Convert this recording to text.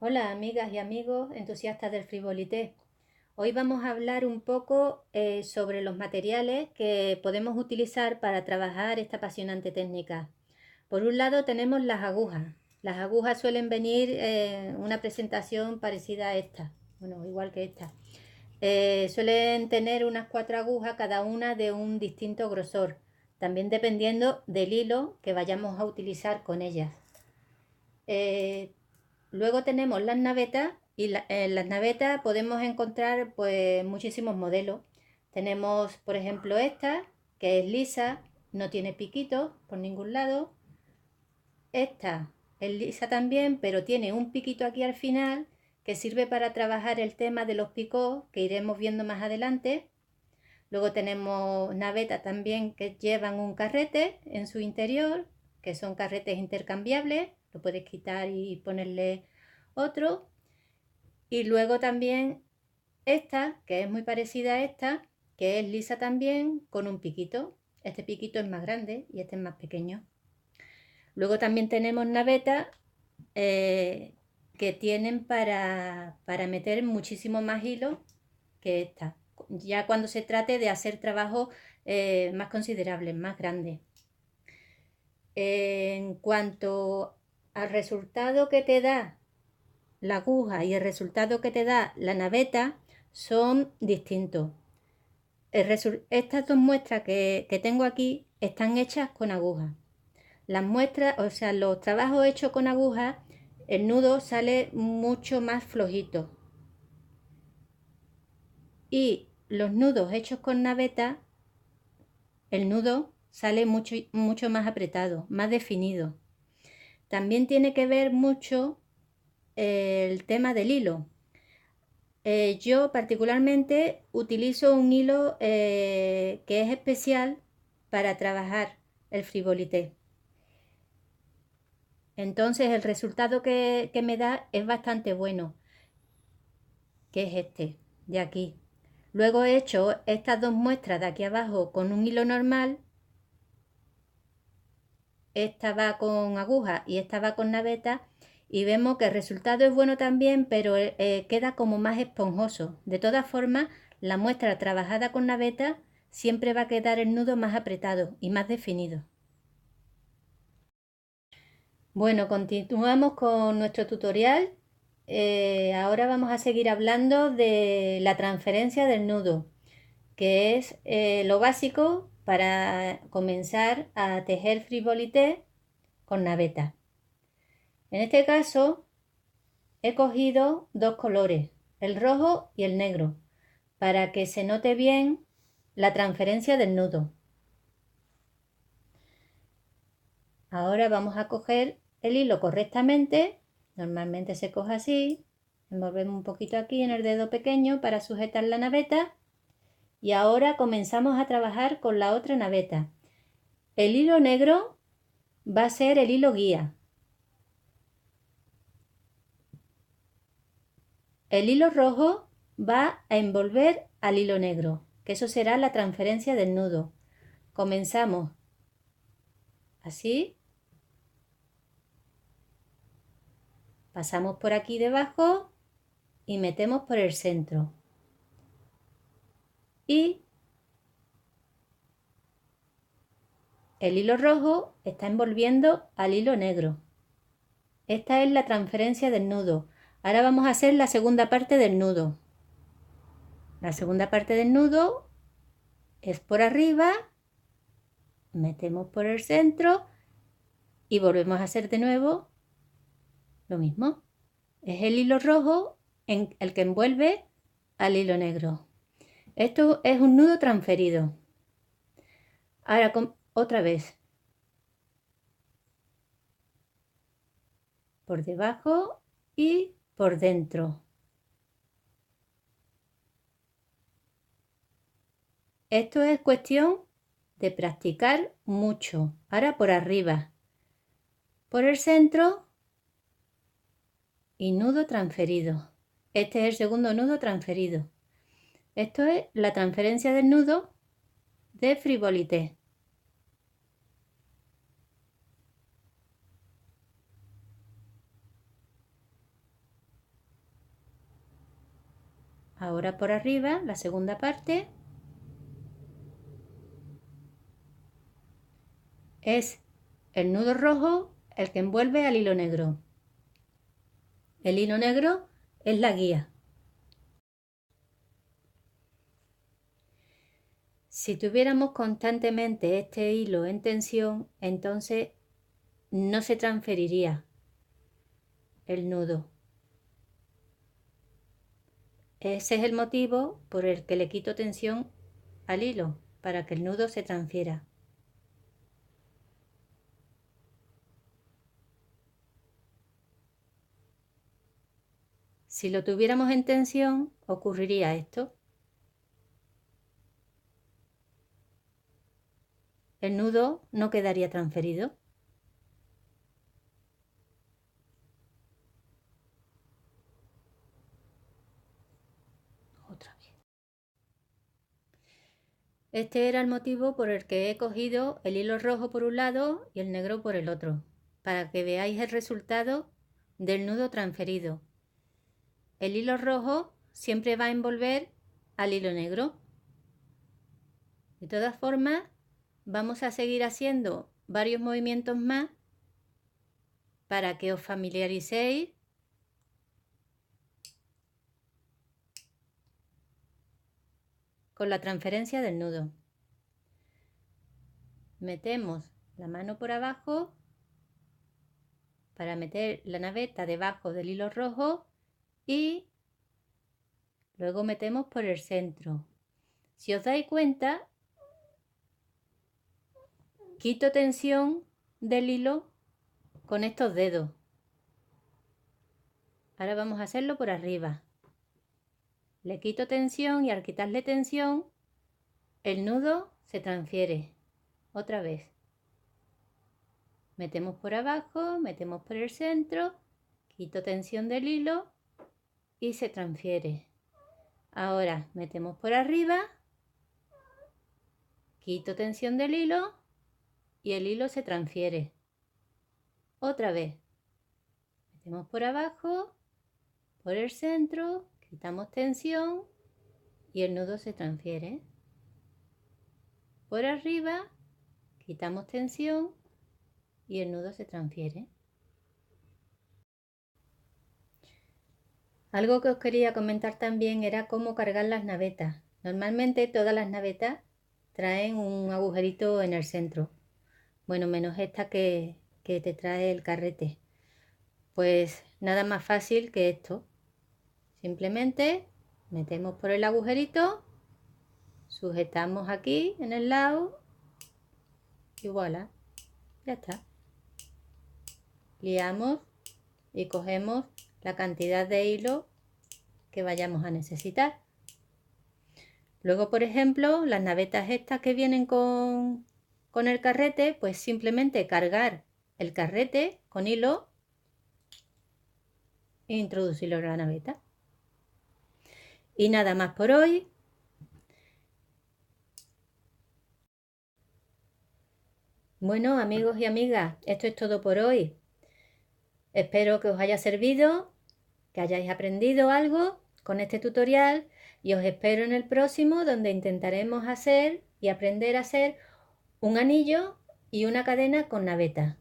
Hola amigas y amigos entusiastas del frivolité. Hoy vamos a hablar un poco sobre los materiales que podemos utilizar para trabajar esta apasionante técnica. Por un lado tenemos las agujas. Las agujas suelen venir en una presentación parecida a esta, bueno, igual que esta. Suelen tener unas 4 agujas, cada una de un distinto grosor, también dependiendo del hilo que vayamos a utilizar con ellas. Eh, Luego tenemos las navetas y en las navetas podemos encontrar pues muchísimos modelos. Tenemos, por ejemplo, esta, que es lisa, no tiene piquitos por ningún lado. Esta es lisa también, pero tiene un piquito aquí al final que sirve para trabajar el tema de los picots que iremos viendo más adelante. Luego tenemos navetas también que llevan un carrete en su interior, que son carretes intercambiables, lo puedes quitar y ponerle otro. Y luego también esta, que es muy parecida a esta, que es lisa también con un piquito. Este piquito es más grande y este es más pequeño. Luego también tenemos navetas que tienen para meter muchísimo más hilo que esta. Ya cuando se trate de hacer trabajos más considerables, más grandes. En cuanto al resultado que te da la aguja y el resultado que te da la naveta son distintos. Estas dos muestras que tengo aquí están hechas con aguja. Las muestras, o sea, los trabajos hechos con aguja, el nudo sale mucho más flojito. Y los nudos hechos con naveta, el nudo sale mucho más apretado, más definido. También tiene que ver mucho el tema del hilo. Yo particularmente utilizo un hilo que es especial para trabajar el frivolité. Entonces el resultado que me da es bastante bueno, que es este, de aquí. Luego he hecho estas dos muestras de aquí abajo con un hilo normal. Esta va con aguja y esta va con naveta. Y vemos que el resultado es bueno también, pero queda como más esponjoso. De todas formas, la muestra trabajada con naveta siempre va a quedar el nudo más apretado y más definido. Bueno, continuamos con nuestro tutorial. Ahora vamos a seguir hablando de la transferencia del nudo, que es lo básico para comenzar a tejer frivolité con naveta. En este caso he cogido dos colores, el rojo y el negro, para que se note bien la transferencia del nudo. Ahora vamos a coger el hilo correctamente, normalmente se coge así, envolvemos un poquito aquí en el dedo pequeño para sujetar la naveta y ahora comenzamos a trabajar con la otra naveta. El hilo negro va a ser el hilo guía. El hilo rojo va a envolver al hilo negro, que eso será la transferencia del nudo. Comenzamos así, pasamos por aquí debajo y metemos por el centro. Y el hilo rojo está envolviendo al hilo negro. Esta es la transferencia del nudo. Ahora vamos a hacer la segunda parte del nudo. La segunda parte del nudo es por arriba, metemos por el centro y volvemos a hacer de nuevo lo mismo. Es el hilo rojo el que envuelve al hilo negro. Esto es un nudo transferido. Ahora otra vez. Por debajo y por dentro. Esto es cuestión de practicar mucho. Ahora por arriba, por el centro y nudo transferido. Este es el segundo nudo transferido. Esto es la transferencia del nudo de frivolité. Ahora por arriba, la segunda parte, es el nudo rojo el que envuelve al hilo negro. El hilo negro es la guía. Si tuviéramos constantemente este hilo en tensión, entonces no se transferiría el nudo. Ese es el motivo por el que le quito tensión al hilo, para que el nudo se transfiera. Si lo tuviéramos en tensión, ocurriría esto. El nudo no quedaría transferido. Otra vez. Este era el motivo por el que he cogido el hilo rojo por un lado y el negro por el otro, para que veáis el resultado del nudo transferido. El hilo rojo siempre va a envolver al hilo negro. De todas formas, vamos a seguir haciendo varios movimientos más para que os familiaricéis con la transferencia del nudo. Metemos la mano por abajo para meter la naveta debajo del hilo rojo y luego metemos por el centro. Si os dais cuenta, quito tensión del hilo con estos dedos. Ahora vamos a hacerlo por arriba. Le quito tensión y al quitarle tensión, el nudo se transfiere. Otra vez. Metemos por abajo, metemos por el centro, quito tensión del hilo y se transfiere. Ahora metemos por arriba, quito tensión del hilo y el hilo se transfiere. Otra vez. Metemos por abajo, por el centro, quitamos tensión y el nudo se transfiere. Por arriba, quitamos tensión y el nudo se transfiere. Algo que os quería comentar también era cómo cargar las navetas. Normalmente todas las navetas traen un agujerito en el centro. Bueno, menos esta que te trae el carrete. Pues nada más fácil que esto. Simplemente metemos por el agujerito, sujetamos aquí en el lado y voilà, ya está. Liamos y cogemos la cantidad de hilo que vayamos a necesitar. Luego, por ejemplo, las navetas estas que vienen con el carrete, pues simplemente cargar el carrete con hilo e introducirlo en la naveta. Y nada más por hoy. Bueno, amigos y amigas, esto es todo por hoy. Espero que os haya servido, que hayáis aprendido algo con este tutorial y os espero en el próximo, donde intentaremos hacer y aprender a hacer un anillo y una cadena con naveta.